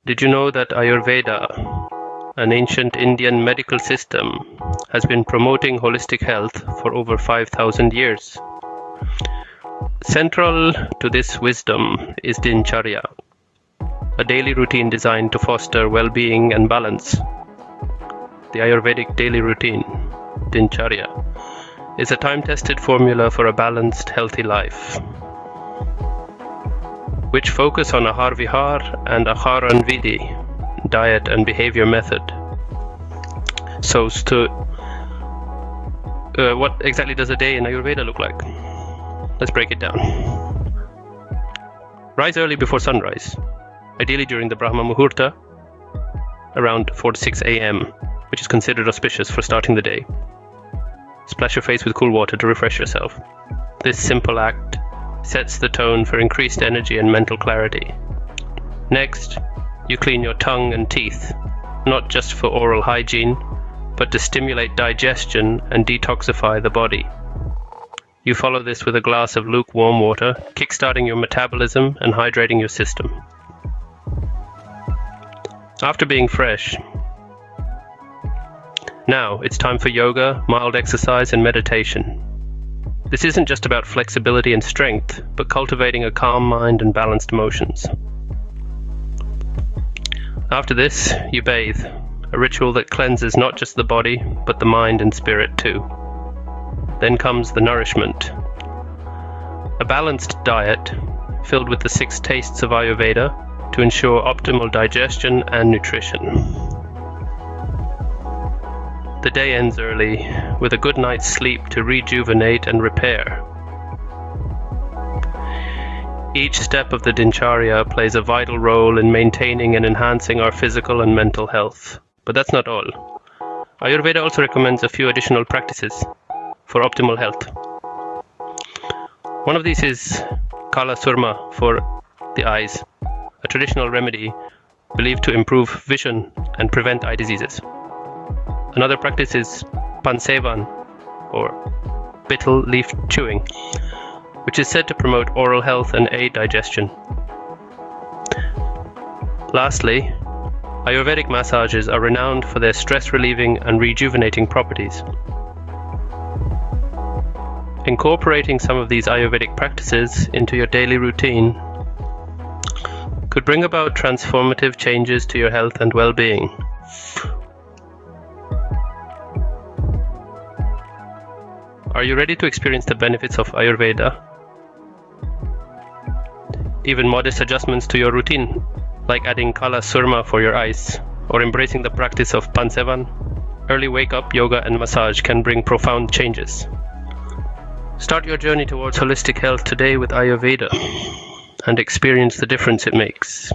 Did you know that Ayurveda, an ancient Indian medical system, has been promoting holistic health for over 5,000 years? Central to this wisdom is Dincharya, a daily routine designed to foster well-being and balance. The Ayurvedic daily routine, Dincharya, is a time-tested formula for a balanced, healthy life, which focus on Ahar Vihar and Ahar Vidi, diet and behavior method. So, what exactly does a day in Ayurveda look like? Let's break it down. Rise early before sunrise, ideally during the Brahma Muhurta, around 4 to 6 a.m., which is considered auspicious for starting the day. Splash your face with cool water to refresh yourself. This simple act sets the tone for increased energy and mental clarity. Next, you clean your tongue and teeth, not just for oral hygiene, but to stimulate digestion and detoxify the body. You follow this with a glass of lukewarm water, kickstarting your metabolism and hydrating your system. After being fresh, now it's time for yoga, mild exercise, and meditation. This isn't just about flexibility and strength, but cultivating a calm mind and balanced emotions. After this, you bathe, a ritual that cleanses not just the body, but the mind and spirit too. Then comes the nourishment. A balanced diet, filled with the 6 tastes of Ayurveda, to ensure optimal digestion and nutrition. The day ends early, with a good night's sleep to rejuvenate and repair. Each step of the Dincharya plays a vital role in maintaining and enhancing our physical and mental health. But that's not all. Ayurveda also recommends a few additional practices for optimal health. One of these is Kala Surma for the eyes, a traditional remedy believed to improve vision and prevent eye diseases. Another practice is Pansevan, or betel leaf chewing, which is said to promote oral health and aid digestion. Lastly, Ayurvedic massages are renowned for their stress-relieving and rejuvenating properties. Incorporating some of these Ayurvedic practices into your daily routine could bring about transformative changes to your health and well-being. Are you ready to experience the benefits of Ayurveda? Even modest adjustments to your routine, like adding Kala Surma for your eyes, or embracing the practice of Pansevan, early wake-up, yoga and massage can bring profound changes. Start your journey towards holistic health today with Ayurveda and experience the difference it makes.